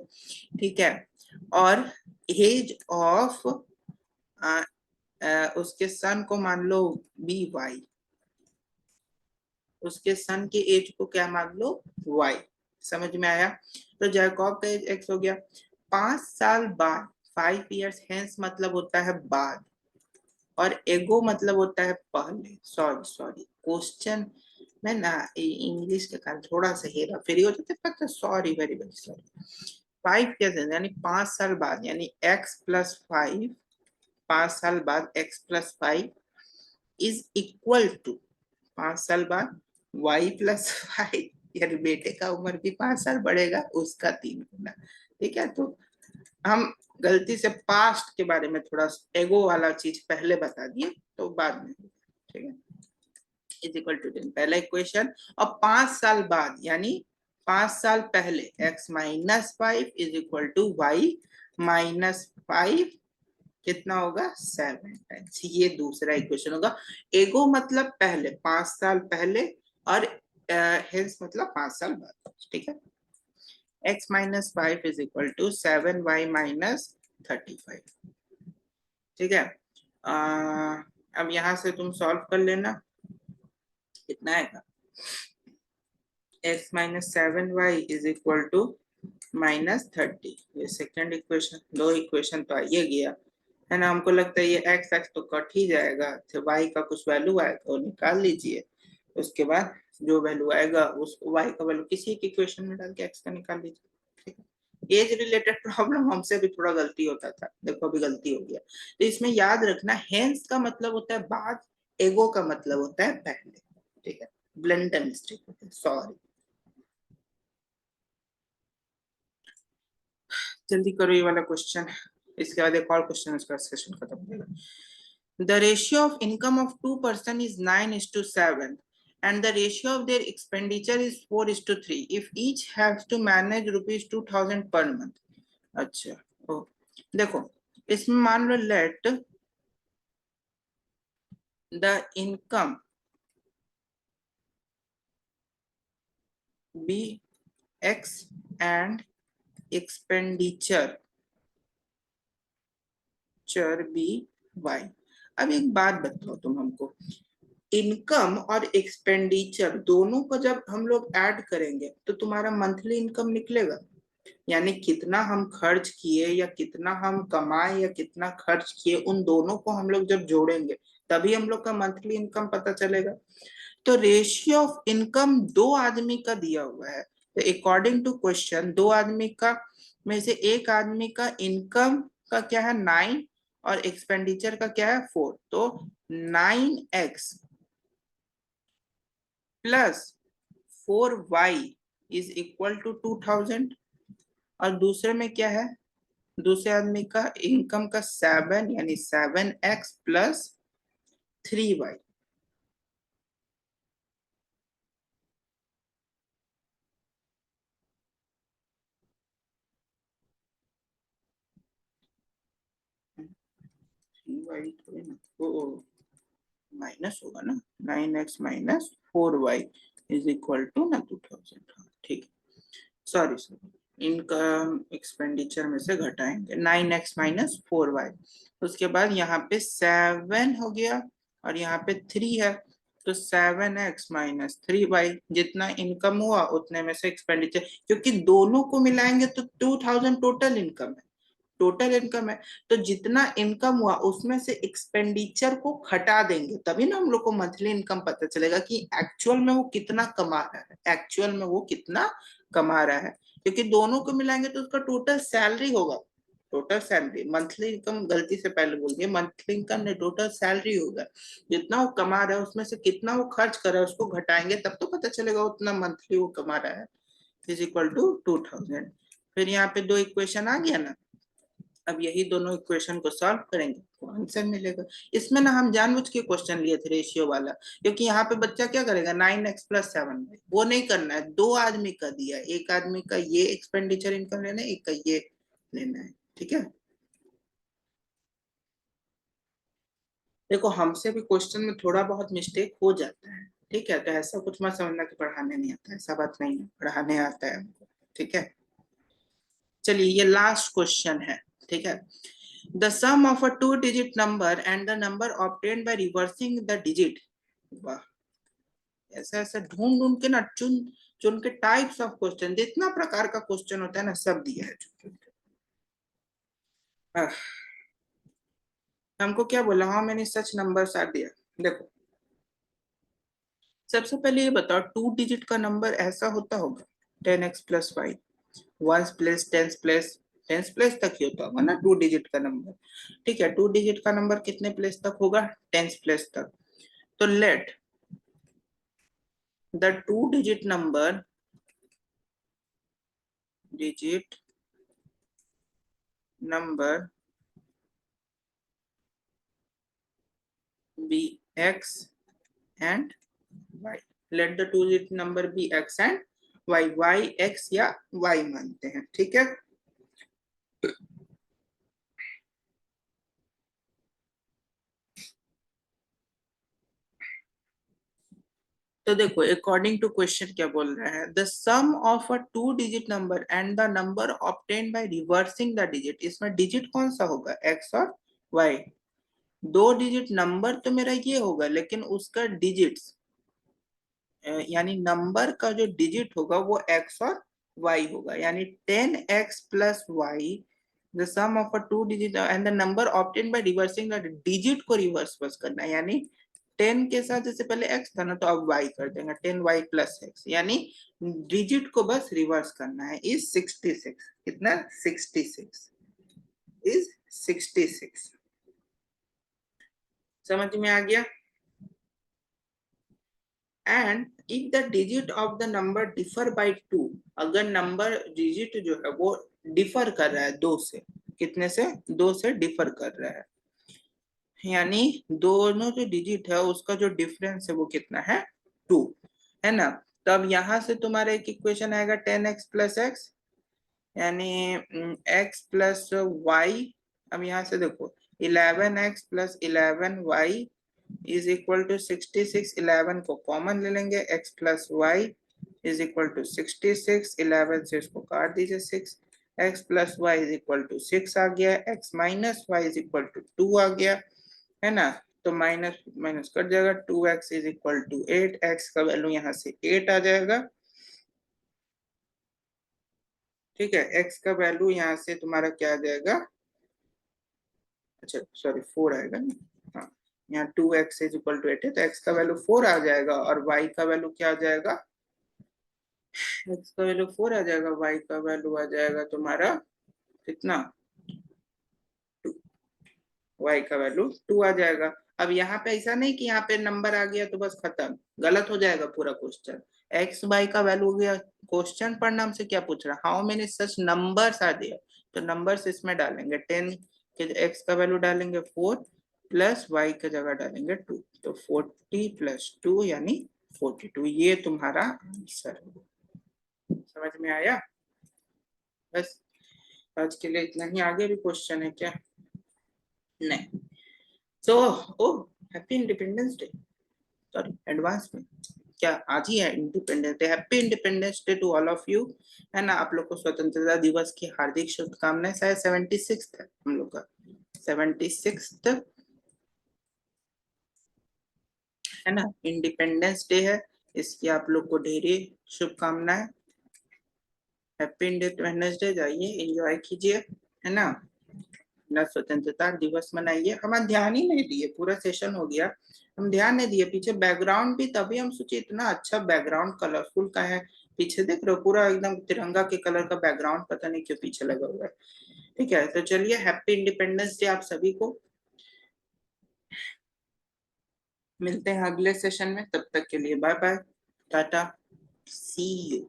ठीक है, और एज ऑफ उसके सन को मान लो बी वाई, उसके सन के एज को क्या मान लो, वाई। समझ में आया। तो जैकब का एज एक्स हो गया। 5 साल बाद, 5 years हेंस मतलब होता है बाद, और एगो मतलब होता है पहले, सॉरी सॉरी, क्वेश्चन में ना इंग्लिश के कारण थोड़ा सा हेरा फेरी हो जाता है, पता, सॉरी, वेरी वेरी सॉरी। 5 कैसे, यानी 5 साल बाद, यानी x+5, 5 साल बाद x+5 इज इक्वल टू, 5 साल बाद y+5, यानी बेटे का उम्र भी 5 साल बढ़ेगा, उसका 3 गुना। ठीक है, तो हम गलती से पास्ट के बारे में थोड़ा एगो वाला चीज पहले बता दिए, तो बाद में, ठीक है, इज इक्वल टू 10 पहला इक्वेशन। और 5 साल बाद यानी 5 साल पहले, x-5 is equal to y-5, कितना होगा, 7 टाइम्स, ये दूसरा इक्वेशन होगा। एगो मतलब पहले, 5 साल पहले, और हेंस मतलब 5 साल बाद। ठीक है, x-5 is equal to 7y-35। ठीक है, अब यहां से तुम सॉल्व कर लेना, कितना आएगा, x-7y इज इक्वल टू -30। ये सेकेंड इक्वेशन, दो इक्वेशन तो आइए गया, है ना। हमको लगता है ये x x तो कट ही जाएगा, तो y का कुछ वैल्यू आएगा वो निकाल लीजिए। उसके बाद जो वैल्यू आएगा उसको, y का वैल्यू किसी एक इक्वेशन में डाल के x का निकाल लीजिए। ठीक है, एज रिलेटेड प्रॉब्लम हमसे भी थोड़ा गलती होता था, देखो अभी गलती हो गया। तो इसमें याद रखना, हेंस का मतलब होता है बाद, एगो का मतलब होता है पहले। ठीक है, ब्लंडर मिस्टेक होता है, सॉरी। जल्दी करो ये वाला क्वेश्चन, इसके बाद एक और क्वेश्चन, उसका सेशन खत्म हो जाएगा। The ratio of income of 2 person is 9:7, and the ratio of their expenditure is 4:3 if each has to manage rupees 2000 per month. अच्छा, ओ देखो, इसमें मान लो let the income be x and expenditure चर बी y। अब एक बात बताओ तुम हमको, इनकम और एक्सपेंडिचर दोनों को जब हम लोग ऐड करेंगे तो तुम्हारा मंथली इनकम निकलेगा, यानी कितना हम खर्च किए या कितना हम कमाए या कितना खर्च किए, उन दोनों को हम लोग जब जोड़ेंगे तभी हम लोग का मंथली इनकम पता चलेगा। तो रेशियो ऑफ इनकम दो आदमी का दिया हुआ है, तो अकॉर्डिंग टू क्वेश्चन दो आदमी का में से एक आदमी का इनकम का क्या है 9 और एक्सपेंडिचर का क्या है 4, तो 9x plus 4y is equal to 2000। और दूसरे में क्या है, दूसरे आदमी का इनकम का 7 यानी 7x प्लस 3y। माइनस होगा ना, 9x minus 4y is equal to ना 2000। ठीक, सॉरी सॉरी, इनकम एक्सपेंडिचर में से घटाएंगे 9x माइनस 4y। उसके बाद यहाँ पे 7 हो गया और यहाँ पे 3 है, तो 7x माइनस 3y, जितना इनकम हुआ उतने में से एक्सपेंडिचर, क्योंकि दोनों को मिलाएंगे तो 2000 टोटल इनकम है, टोटल इनकम है, तो जितना इनकम हुआ उसमें से एक्सपेंडिचर को घटा देंगे तभी ना हम लोग को मंथली इनकम पता चलेगा कि एक्चुअल में वो कितना कमा रहा है, एक्चुअल में वो कितना कमा रहा है, क्योंकि दोनों को मिलाएंगे तो उसका टोटल सैलरी होगा, टोटल सैलरी, मंथली इनकम गलती से पहले बोल दिया, मंथली इनकम नहीं टोटल सैलरी होगा, जितना वो कमा रहा है उसमें से कितना वो खर्च कर रहा है उसको घटाएंगे तब तो पता चलेगा उतना मंथली वो कमा रहा है, इज इक्वल टू 2000। फिर यहाँ पे दो इक्वेशन आ गया ना, अब यही दोनों इक्वेशन को सॉल्व करेंगे तो आंसर मिलेगा। इसमें ना हम जानबूझ के क्वेश्चन लिए थे रेशियो वाला, क्योंकि यहाँ पे बच्चा क्या करेगा 9x प्लस 7, वो नहीं करना है, दो आदमी का दिया, एक आदमी का ये एक्सपेंडिचर इनकम लेना है, एक का ये लेना है, ठीक है। देखो हमसे भी क्वेश्चन में थोड़ा बहुत मिस्टेक हो जाता है, ठीक है, तो ऐसा कुछ मत समझना कि पढ़ाने नहीं आता, ऐसा बात नहीं है, पढ़ाने आता है हमको, ठीक है। चलिए ये लास्ट क्वेश्चन है, ठीक है। The sum of a two-digit number and the number obtained by reversing the digit। वाह, ऐसा ऐसा ढूंढ ढूंढ के ना चुन चुन के टाइप्स ऑफ क्वेश्चन, जितना प्रकार का क्वेश्चन होता है ना सब दिया है चुन चुन के। हमको क्या बोला, how many such numbers are there. देखो सबसे पहले ये बताओ, टू डिजिट का नंबर ऐसा होता होगा 10x plus 5, ones place tens place तक ही होता होगा ना टू डिजिट का नंबर, ठीक है। टू डिजिट का नंबर कितने प्लेस तक होगा, टेंस प्लेस तक। तो late the two digit number be x and y। let the two digit number be x and y x या y मानते हैं, ठीक है। तो देखो अकॉर्डिंग टू क्वेश्चन क्या बोल रहा है, the sum of a two digit number and the number obtained by reversing the digit. इसमें डिजिट कौन सा होगा, x और y। दो डिजिट नंबर तो मेरा ये होगा, लेकिन उसका डिजिट्स यानी नंबर का जो डिजिट होगा वो x और y होगा, यानी 10x plus y the sum of a two digit and the number obtain by reversing the digit को रिवर्स बस करना है, यानी 10 के साथ जैसे पहले x था ना तो अब y कर देंगे 10y प्लस x, यानी डिजिट को बस रिवर्स करना है, इज 66। कितना 66 इज 66। समझ में आ गया। And if the digit of the number differ by 2, अगर नंबर डिजिट जो है वो डिफर कर रहा है दो से, कितने से, दो से डिफर कर रहा है, यानी दोनों जो डिजिट है उसका जो डिफरेंस है वो कितना है 2, है ना। तो अब यहाँ से तुम्हारा एक इक्वेशन आएगा 10x प्लस एक्स, यानी x प्लस वाई। अब यहाँ से देखो 11x plus 11y is equal to 66। 11 को कॉमन ले लेंगे, x plus y is equal to 66। 11 से इसको काट दीजिए 6, x plus y is equal to 6 आ गया, x minus Y is equal to 2 आ गया, है ना। तो माइनस माइनस कट जाएगा, 2x is equal to 8, x का वैल्यू यहाँ से 8 आ जाएगा। ठीक है, x का वैल्यू यहाँ से तुम्हारा क्या आ जाएगा, अच्छा सॉरी 4 आएगा ना, हाँ। यहाँ 2x इज इक्वल टू 8 है, तो x का वैल्यू 4 आ जाएगा, और y का वैल्यू क्या आ जाएगा, x का वैल्यू 4 आ जाएगा, y का वैल्यू आ जाएगा तुम्हारा कितना, y का वैल्यू 2 आ जाएगा। अब यहाँ पे ऐसा नहीं कि यहाँ पे नंबर आ गया तो बस खत्म, गलत हो जाएगा पूरा क्वेश्चन। एक्स वाई का वैल्यू हो गया, क्वेश्चन पढ़ना हमसे क्या पूछ रहा है, how many such numbers are there, तो नंबर्स इसमें डालेंगे 10 के, एक्स का वैल्यू डालेंगे 4 प्लस वाई की जगह डालेंगे 2, तो 40 प्लस 2 यानी 42, ये तुम्हारा आंसर। समझ में आया। बस आज के लिए इतना ही, आगे भी क्वेश्चन है क्या, नहीं। So oh happy independence day, sorry advance में, क्या आज ही है independence day, happy independence day to all of you, है ना। आप लोग को स्वतंत्रता दिवस की हार्दिक शुभकामनाएं। शायद 76 है हम लोग का, 76 है ना, इंडिपेंडेंस डे है, इसकी आप लोग को ढेरी शुभकामनाएं। हैप्पी इंडिपेंडेंस डे, जाइए एंजॉय कीजिए, है ना, अपना स्वतंत्रता दिवस मनाइए। हम ध्यान ही नहीं दिए, पूरा सेशन हो गया हम ध्यान नहीं दिए, पीछे बैकग्राउंड भी, तभी हम सोचे इतना अच्छा बैकग्राउंड कलरफुल का है, पीछे देख रहे हो पूरा एकदम तिरंगा के कलर का बैकग्राउंड, पता नहीं क्यों पीछे लगा हुआ है। ठीक है, तो चलिए हैप्पी इंडिपेंडेंस डे आप सभी को, मिलते हैं अगले सेशन में, तब तक के लिए bye bye, tata, see you.